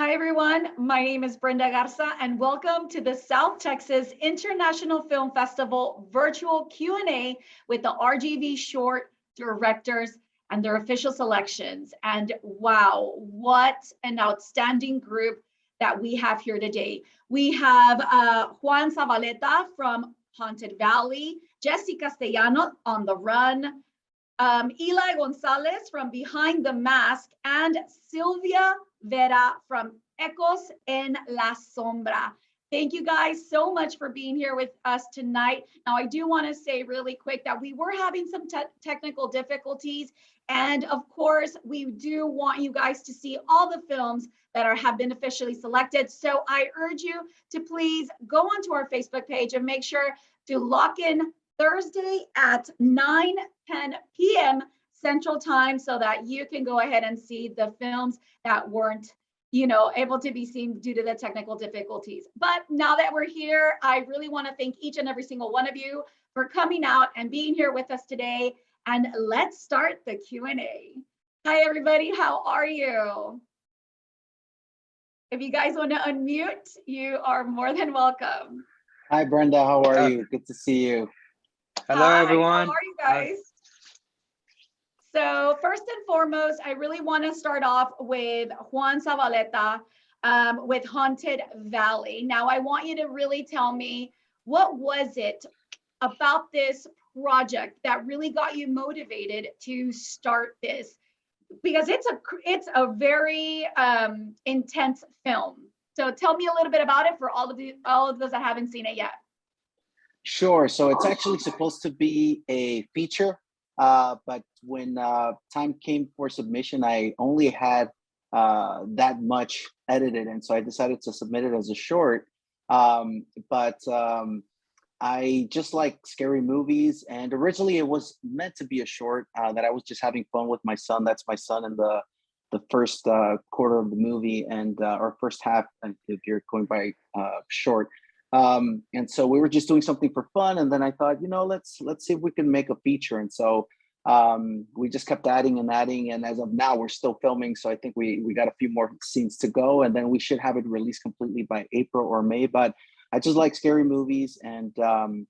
Hi, everyone. My name is Brenda Garza, and welcome to the South Texas International Film Festival virtual Q&A with the RGV short directors and their official selections. And wow, what an outstanding group that we have here today. We have Juan Zavaleta from Haunted Valley, Jesse Castellano on the Run, Eli Gonzalez from Behind the Mask, and Sylvia Vera from Ecos en la Sombra. Thank you guys so much for being here with us tonight. Now, I do want to say really quick that we were having some technical difficulties. And of course, we do want you guys to see all the films that have been officially selected. So I urge you to please go onto our Facebook page and make sure to lock in Thursday at 9:10 p.m. Central Time so that you can go ahead and see the films that weren't, able to be seen due to the technical difficulties. But now that we're here, I really want to thank each and every single one of you for coming out and being here with us today. And let's start the Q&A. Hi, everybody. How are you? If you guys want to unmute, you are more than welcome. Hi, Brenda. How are you? Good to see you. Hello, everyone. How are you guys? So first and foremost, I really want to start off with Juan Zavaleta with Haunted Valley. Now, I want you to really tell me, what was it about this project that really got you motivated to start this? Because it's a very intense film. So tell me a little bit about it for all of those that haven't seen it yet. Sure. So it's actually supposed to be a feature, but when time came for submission, I only had that much edited, and so I decided to submit it as a short. I just like scary movies, and originally it was meant to be a short that I was just having fun with my son. That's my son in the first quarter of the movie, and or first half, if you're going by short. And so we were just doing something for fun, and then I thought, let's see if we can make a feature. And so we just kept adding, and as of now we're still filming, so I think we got a few more scenes to go, and then we should have it released completely by April or May. But I just like scary movies, and I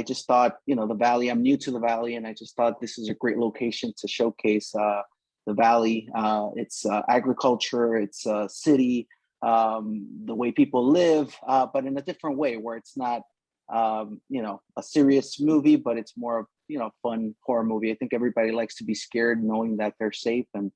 just thought, the Valley, I'm new to the Valley, and I just thought this is a great location to showcase the Valley. It's agriculture, it's a city, the way people live, but in a different way, where it's not a serious movie, but it's more of fun horror movie. I think everybody likes to be scared knowing that they're safe, and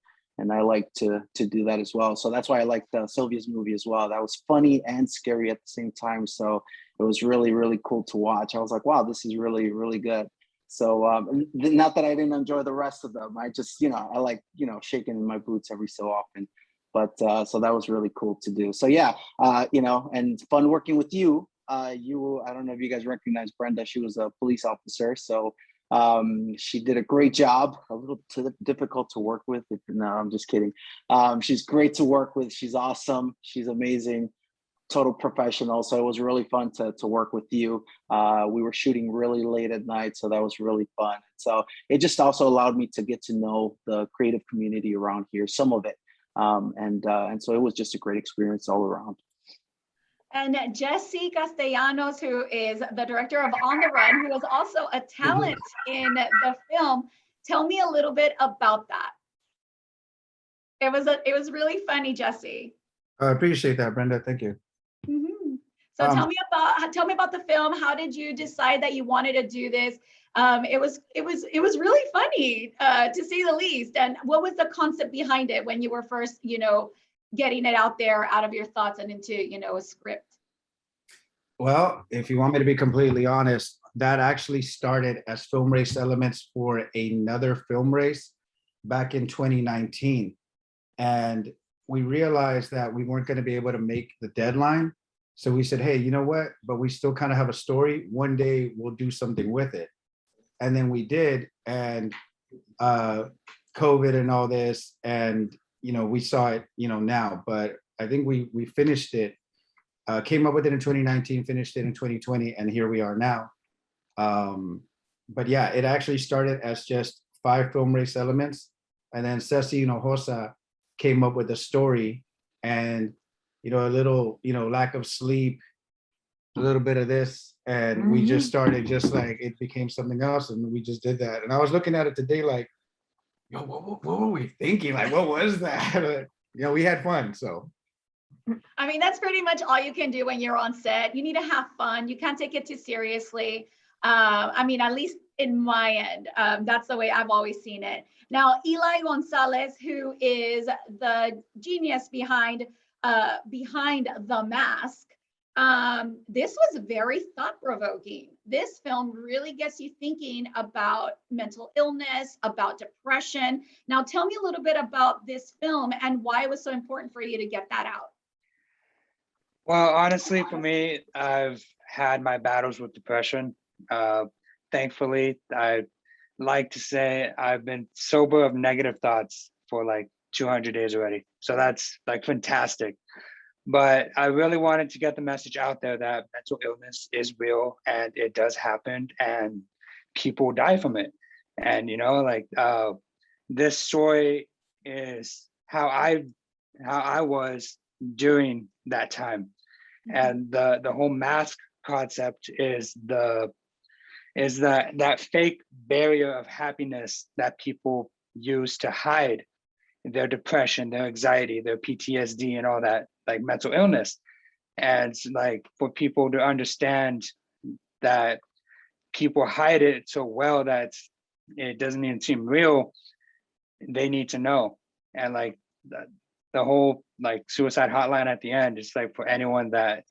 I like to do that as well. So that's why I liked Sylvia's movie as well. That was funny and scary at the same time, so it was really, really cool to watch. I was like, wow, this is really, really good. So not that I didn't enjoy the rest of them, I just I like shaking in my boots every so often. But so that was really cool to do. So yeah, and fun working with you. I don't know if you guys recognize Brenda. She was a police officer, so she did a great job. A little too difficult to work with. No, I'm just kidding. She's great to work with. She's awesome. She's amazing. Total professional. So it was really fun to work with you. We were shooting really late at night, so that was really fun. So it just also allowed me to get to know the creative community around here, some of it. And so it was just a great experience all around. And Jesse Castellanos, who is the director of On the Run, who is also a talent in the film. Tell me a little bit about that. It was really funny, Jesse. I appreciate that, Brenda. Thank you. Mm-hmm. So tell me about the film. How did you decide that you wanted to do this? It was really funny, to say the least. And what was the concept behind it when you were first, getting it out there, out of your thoughts and into, a script? Well, if you want me to be completely honest, that actually started as film race elements for another film race back in 2019. And we realized that we weren't going to be able to make the deadline. So we said, hey, you know what? But we still kind of have a story. One day we'll do something with it. And then we did, and COVID and all this, and we saw it, now. But I think we finished it, came up with it in 2019, finished it in 2020, and here we are now. But yeah, it actually started as just 5 film race elements, and then Ceci Hinojosa came up with a story, and a little lack of sleep, a little bit of this, and we just started, just like it became something else, and we just did that. And I was looking at it today like, yo, what were we thinking? Like, what was that? We had fun. So I mean, that's pretty much all you can do when you're on set. You need to have fun. You can't take it too seriously. I mean, at least in my end, that's the way I've always seen it. Now, Eli Gonzalez, who is the genius behind The Mask, this was very thought-provoking. This film really gets you thinking about mental illness, about depression. Now, tell me a little bit about this film and why it was so important for you to get that out. Well, honestly, for me, I've had my battles with depression. Thankfully, I like to say I've been sober of negative thoughts for like 200 days already. So that's like fantastic. But I really wanted to get the message out there that mental illness is real and it does happen and people die from it. And, this story is how I was during that time. And the whole mask concept is that fake barrier of happiness that people use to hide their depression, their anxiety, their PTSD, and all that, like mental illness. And like for people to understand that people hide it so well that it doesn't even seem real, they need to know. And like the whole like suicide hotline at the end, it's like for anyone that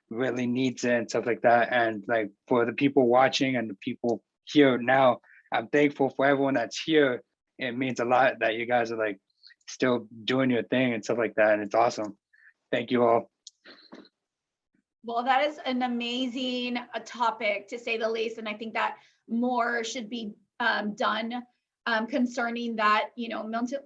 really needs it and stuff like that. And like for the people watching and the people here now, I'm thankful for everyone that's here. It means a lot that you guys are like still doing your thing and stuff like that. And it's awesome. Thank you all. Well, that is an amazing topic, to say the least. And I think that more should be done concerning that.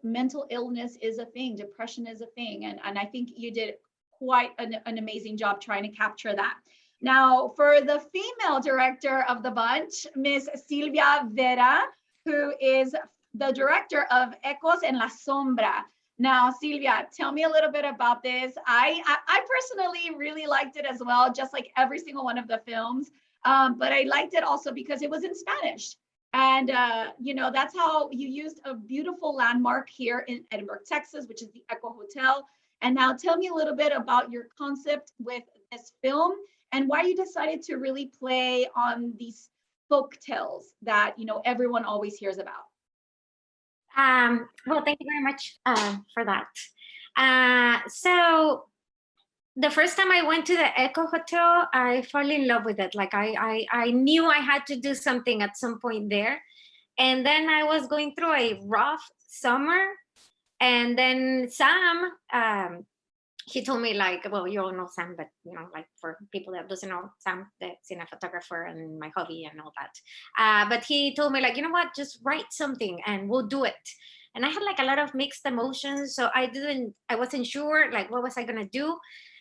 Mental illness is a thing, depression is a thing. And I think you did quite an amazing job trying to capture that. Now, for the female director of the bunch, Miss Silvia Vera, who is the director of Ecos en la Sombra. Now, Silvia, tell me a little bit about this. I personally really liked it as well, just like every single one of the films. But I liked it also because it was in Spanish. And, that's how you used a beautiful landmark here in Edinburgh, Texas, which is the Echo Hotel. And now tell me a little bit about your concept with this film and why you decided to really play on these folk tales that, everyone always hears about. Well, thank you very much for that. So the first time I went to the Echo Hotel, I fell in love with it. Like I knew I had to do something at some point there. And then I was going through a rough summer. And then Sam, he told me like, well, you all know Sam, but like for people that doesn't know Sam, the cinematographer and my hobby and all that. But he told me like, you know what, just write something and we'll do it. And I had like a lot of mixed emotions. So I wasn't sure like, what was I gonna do?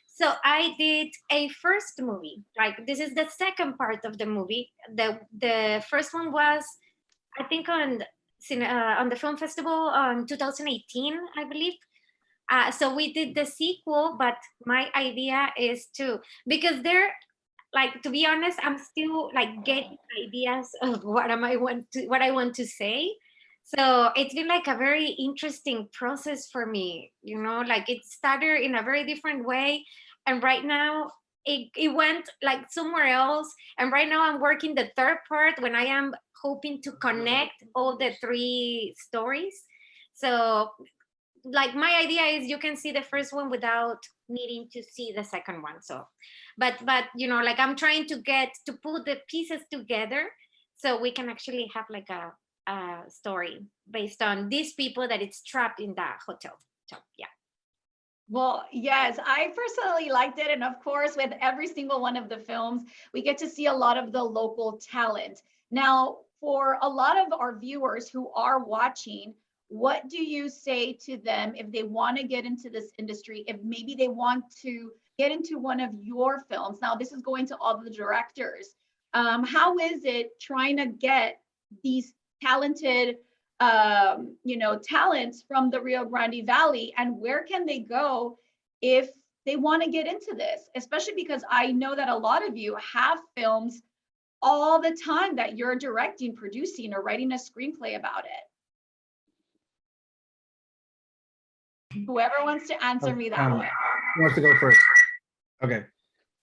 So I did a first movie. Like this is the second part of the movie. The first one was, I think on the film festival in 2018, I believe. So we did the sequel, but my idea is because they're like, to be honest, I'm still like getting ideas of what I want to say. So it's been like a very interesting process for me, like it started in a very different way. And right now it went like somewhere else. And right now I'm working the third part when I am hoping to connect all the three stories. So like my idea is you can see the first one without needing to see the second one. So, but like I'm trying to put the pieces together so we can actually have like a story based on these people that it's trapped in that hotel. So yeah. Well, yes, I personally liked it. And of course, with every single one of the films, we get to see a lot of the local talent. Now, for a lot of our viewers who are watching, what do you say to them if they want to get into this industry, if maybe they want to get into one of your films? Now, this is going to all the directors. How is it trying to get these talented talents from the Rio Grande Valley, and where can they go if they want to get into this, especially because I know that a lot of you have films all the time that you're directing, producing, or writing a screenplay about it. Whoever wants to answer me that one. Who wants to go first? Okay.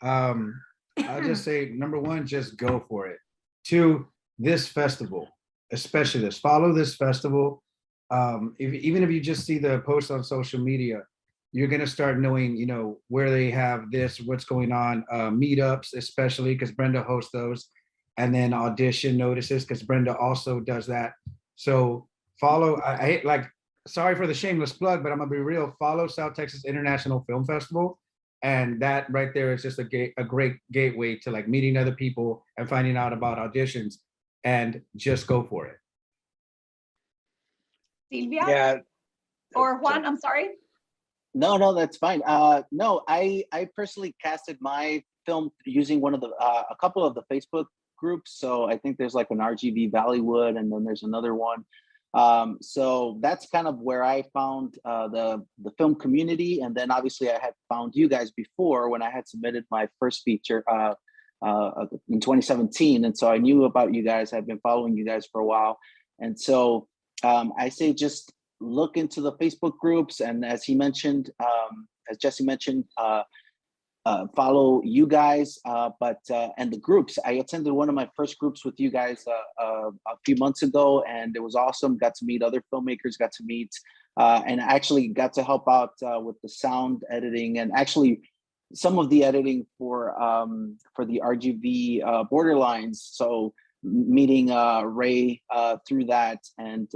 I'll just say, number one, just go for it. Two, this festival, especially this, follow this festival. Even if you just see the post on social media, you're gonna start knowing, where they have this, what's going on, meetups, especially because Brenda hosts those, and then audition notices because Brenda also does that. So follow, I hate, like, sorry for the shameless plug, but I'm gonna be real, follow South Texas International Film Festival. And that right there is just a great gateway to like meeting other people and finding out about auditions, and just go for it. Silvia? Yeah. Or Juan, I'm sorry. No, that's fine. No, I personally casted my film using one of the a couple of the Facebook groups. So I think there's like an RGV Valleywood, and then there's another one. So that's kind of where I found the film community, and then obviously I had found you guys before when I had submitted my first feature in 2017, and so I knew about you guys. I've been following you guys for a while, and so I say just look into the Facebook groups, and as he mentioned, as Jesse mentioned, follow you guys, and the groups. I attended one of my first groups with you guys a few months ago, and it was awesome. Got to meet other filmmakers, got to meet, and actually got to help out with the sound editing, and actually some of the editing for the RGV Borderlines. So meeting Ray through that, and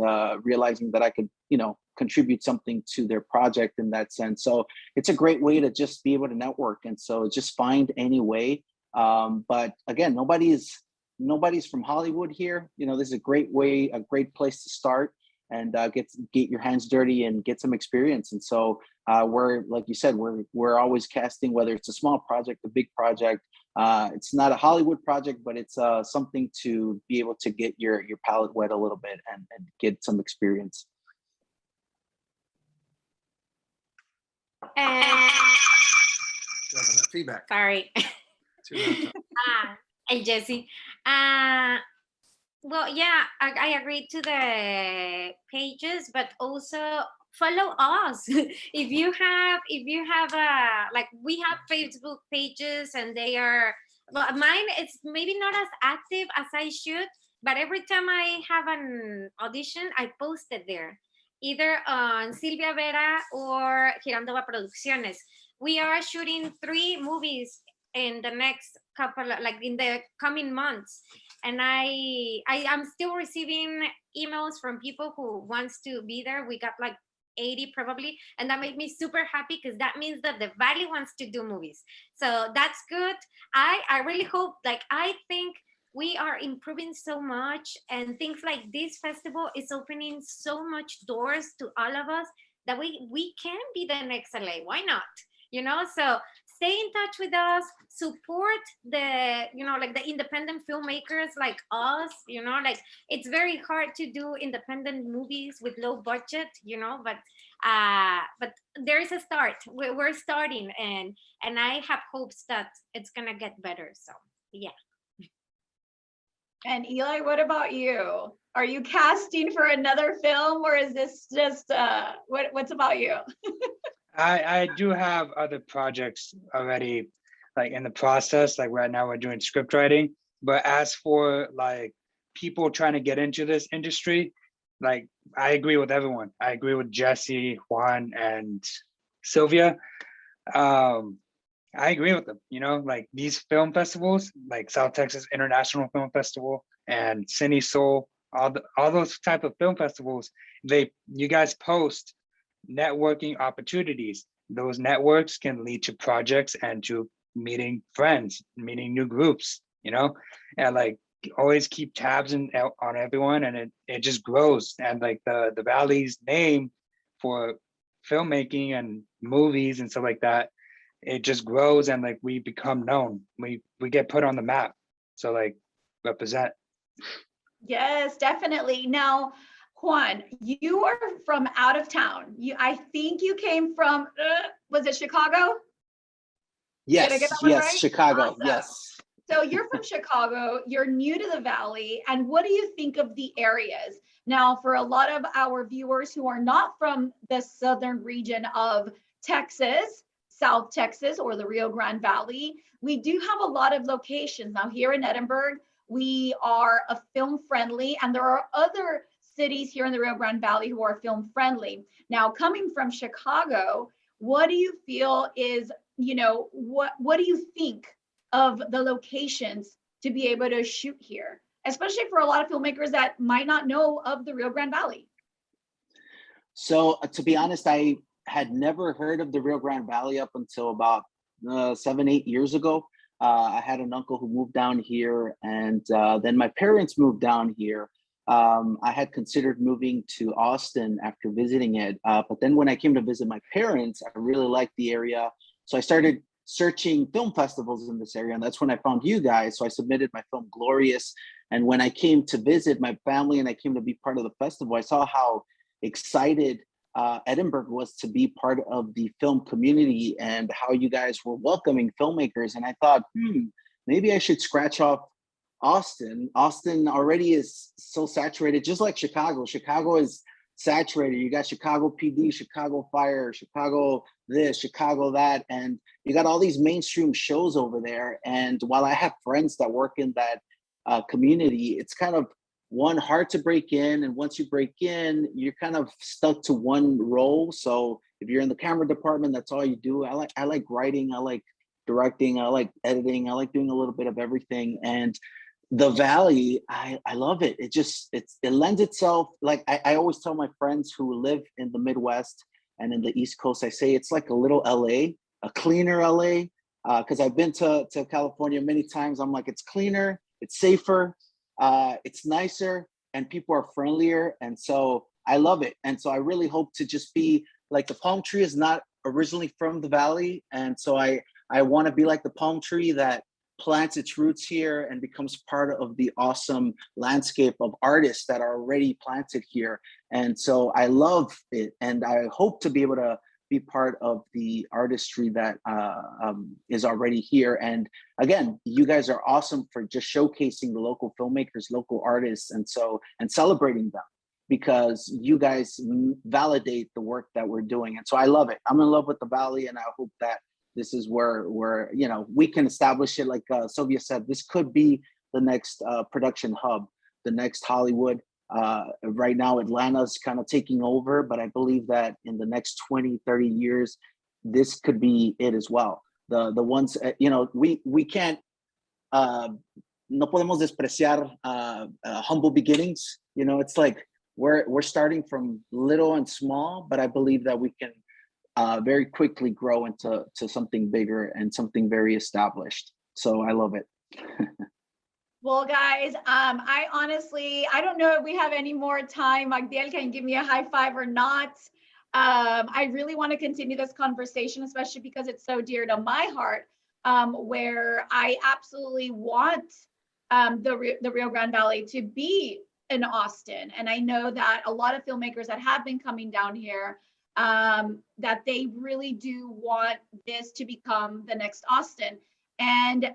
realizing that I could, contribute something to their project in that sense. So it's a great way to just be able to network. And so just find any way. But again, nobody's from Hollywood here. This is a great way, a great place to start, and get your hands dirty and get some experience. And so we're, like you said, we're always casting, whether it's a small project, a big project. It's not a Hollywood project, but it's something to be able to get your palate wet a little bit and get some experience. Feedback. Sorry. And Jesse. Well, yeah, I agree to the pages, but also follow us. if you have like, we have Facebook pages, and they are, well, mine, it's maybe not as active as I should, but every time I have an audition, I post it there, either on Silvia Vera or Girandova Producciones. We are shooting 3 movies in the next couple, like in the coming months. And I'm still receiving emails from people who wants to be there. We got like 80 probably, and that made me super happy, because that means that the Valley wants to do movies. So that's good. I really hope, like, I think we are improving so much, and things like this festival is opening so much doors to all of us that we can be the next LA. Why not? So stay in touch with us, support the, like the independent filmmakers like us, like it's very hard to do independent movies with low budget, but there is a start. We're starting, and I have hopes that it's gonna get better. So yeah. And Eli, what about you? Are you casting for another film, or is this just what's about you? I do have other projects already, like in the process. Like right now we're doing script writing, but as for like people trying to get into this industry, like I agree with everyone. I agree with Jesse, Juan, and Sylvia. I agree with them, like these film festivals, like South Texas International Film Festival and Cine Soul, all those type of film festivals, you guys post networking opportunities. Those networks can lead to projects and to meeting friends, meeting new groups, and like always keep tabs on everyone, and it just grows. And like the Valley's name for filmmaking and movies and stuff like that, it just grows, and like we become known. We get put on the map. So like represent. Yes, definitely. Now, Juan, you are from out of town. I think you came from, was it Chicago? Did I get Yes, that one yes, right? Chicago, Awesome. yes. So you're from Chicago, you're new to the Valley, and what do you think of the areas? Now, for a lot of our viewers who are not from the southern region of Texas, South Texas, or the Rio Grande Valley, we do have a lot of locations. Now, here in Edinburgh, we are a film friendly, and there are other cities here in the Rio Grande Valley who are film friendly. Now, coming from Chicago, what do you feel is, what do you think of the locations to be able to shoot here, especially for a lot of filmmakers that might not know of the Rio Grande Valley? So to be honest, I had never heard of the Rio Grande Valley up until about 7, 8 years ago. I had an uncle who moved down here, and then my parents moved down here. I had considered moving to Austin after visiting it, but then when I came to visit my parents, I really liked the area. So I started searching film festivals in this area, and that's when I found you guys. So I submitted my film Glorious, and when I came to visit my family and I came to be part of the festival, I saw how excited Edinburgh was to be part of the film community and how you guys were welcoming filmmakers. And I thought, maybe I should scratch off Austin. Austin already is so saturated, just like Chicago. Chicago is saturated. You got Chicago PD, Chicago Fire, Chicago this, Chicago that, and you got all these mainstream shows over there. And while I have friends that work in that community, it's kind of hard to break in. And once you break in, you're kind of stuck to one role. So if you're in the camera department, that's all you do. I like writing, I like directing, I like editing, I like doing a little bit of everything. And the Valley, I love it. It lends itself, like I always tell my friends who live in the Midwest and in the East Coast, I say it's like a little LA, a cleaner LA, because I've been to California many times. I'm like, it's cleaner, it's safer, it's nicer, and people are friendlier. And so I love it. And so I really hope to just be like, the palm tree is not originally from the Valley. And so I want to be like the palm tree that plants its roots here and becomes part of the awesome landscape of artists that are already planted here. And so I love it. And I hope to be able to be part of the artistry that is already here. And again, you guys are awesome for just showcasing the local filmmakers, local artists, and celebrating them, because you guys validate the work that we're doing. And so I love it. I'm in love with the Valley, and I hope that this is where we can establish it. Like Sylvia said, this could be the next production hub, the next Hollywood. Right now, Atlanta's kind of taking over, but I believe that in the next 20, 30 years, this could be it as well. The ones, we can't, no podemos despreciar humble beginnings. It's like we're starting from little and small, but I believe that we can very quickly grow into something bigger and something very established. So I love it. Well, guys, I honestly, I don't know if we have any more time. Magdiel can give me a high five or not. I really want to continue this conversation, especially because it's so dear to my heart, where I absolutely want the Rio Grande Valley to be in Austin. And I know that a lot of filmmakers that have been coming down here, that they really do want this to become the next Austin. And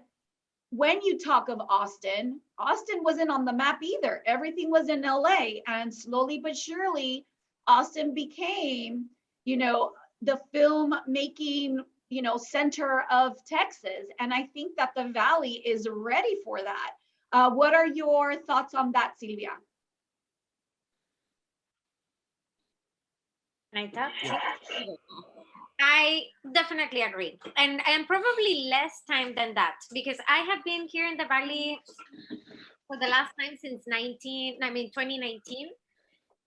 when you talk of Austin wasn't on the map either. Everything was in LA, and slowly but surely, Austin became, the film making, center of Texas. And I think that the Valley is ready for that. What are your thoughts on that, Silvia? I definitely agree, and probably less time than that, because I have been here in the Valley for the last time since 2019,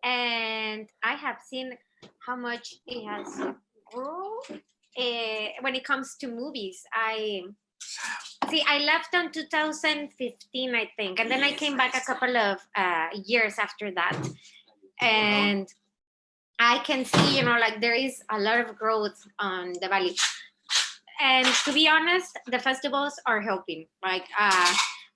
and I have seen how much it has grown when it comes to movies. I left in 2015, I think, and then I came back a couple of years after that, and I can see, there is a lot of growth on the Valley. And to be honest, the festivals are helping.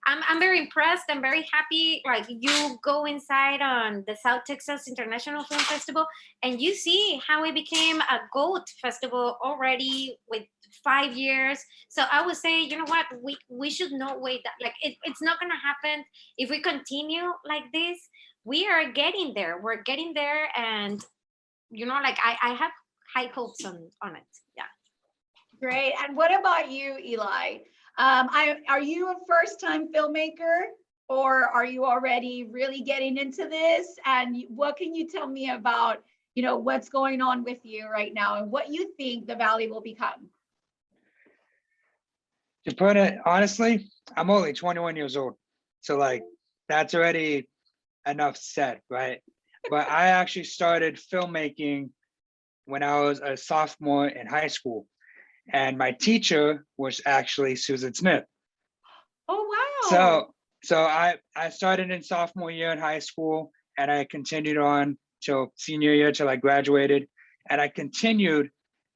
I'm very impressed. I'm very happy. Like you go inside on the South Texas International Film Festival and you see how it became a GOAT festival already with 5 years. So I would say, you know what, we should not wait that, like it's not gonna happen if we continue like this. We are getting there. We're getting there, and you know, like I have high hopes on it. Yeah. Great. And what about you, Eli? Are you a first-time filmmaker, or are you already really getting into this? And what can you tell me about, you know, what's going on with you right now and what you think the Valley will become? To put it honestly, I'm only 21 years old. So like that's already enough said, right? But I actually started filmmaking when I was a sophomore in high school. And my teacher was actually Susan Smith. Oh, wow. So I started in sophomore year in high school, and I continued on till senior year till I graduated, and I continued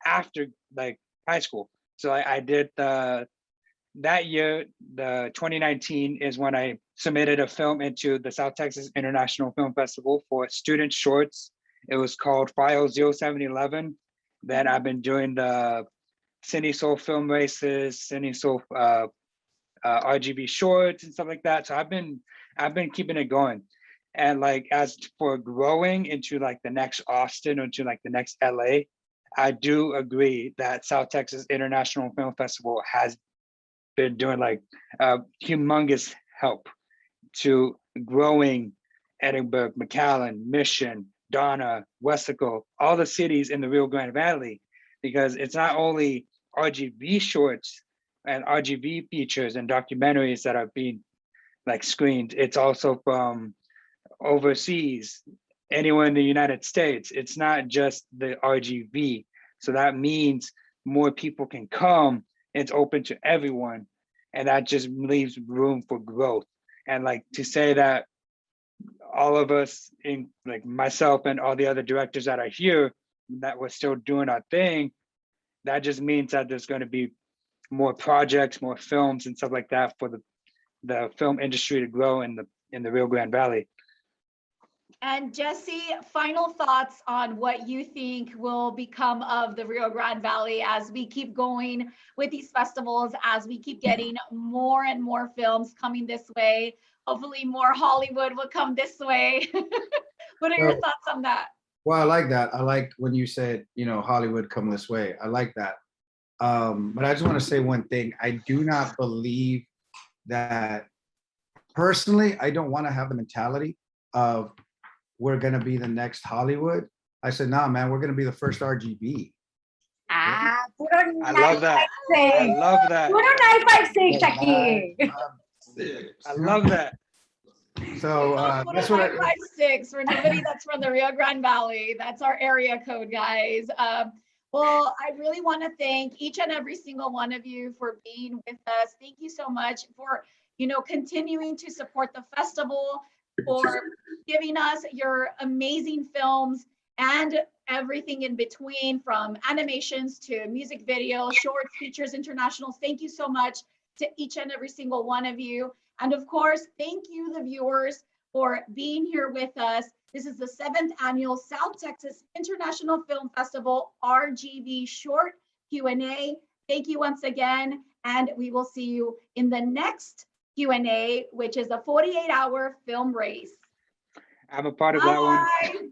after like high school. So I did that year, the 2019 is when I submitted a film into the South Texas International Film Festival for student shorts. It was called File 0711. Then I've been doing the Cine Soul film races, Cine Soul RGV shorts and stuff like that. So I've been keeping it going. And like as for growing into like the next Austin or to like the next LA, I do agree that South Texas International Film Festival has been doing like humongous help to growing Edinburgh, McAllen, Mission, Donna, Westaco, all the cities in the Rio Grande Valley, because it's not only RGV shorts and RGV features and documentaries that are being like screened, it's also from overseas, anywhere in the United States. It's not just the RGV. So that means more people can come. It's open to everyone. And that just leaves room for growth. And like to say that all of us, in like myself and all the other directors that are here, that we're still doing our thing, that just means that there's going to be more projects, more films and stuff like that for the film industry to grow in the Rio Grande Valley. And Jesse, final thoughts on what you think will become of the Rio Grande Valley as we keep going with these festivals, as we keep getting more and more films coming this way. Hopefully more Hollywood will come this way. What are your thoughts on that? Well, I like that. I like when you said, you know, Hollywood come this way. I like that. But I just want to say one thing. I do not believe that, personally, I don't want to have the mentality of we're going to be the next Hollywood. I said, nah, man, we're going to be the first RGV. Ah, I love that. I love that. Puro 956 aquí. I love that. So that's what I. 556 for nobody that's from the Rio Grande Valley. That's our area code, guys. Well, I really want to thank each and every single one of you for being with us. Thank you so much for, you know, continuing to support the festival, for giving us your amazing films and everything in between, from animations to music videos, shorts, features, internationals. Thank you so much to each and every single one of you. And of course, thank you, the viewers, for being here with us. This is the 7th annual South Texas International Film Festival RGV Short Q&A. Thank you once again, and we will see you in the next Q&A, which is a 48-hour film race. I'm a part of that one.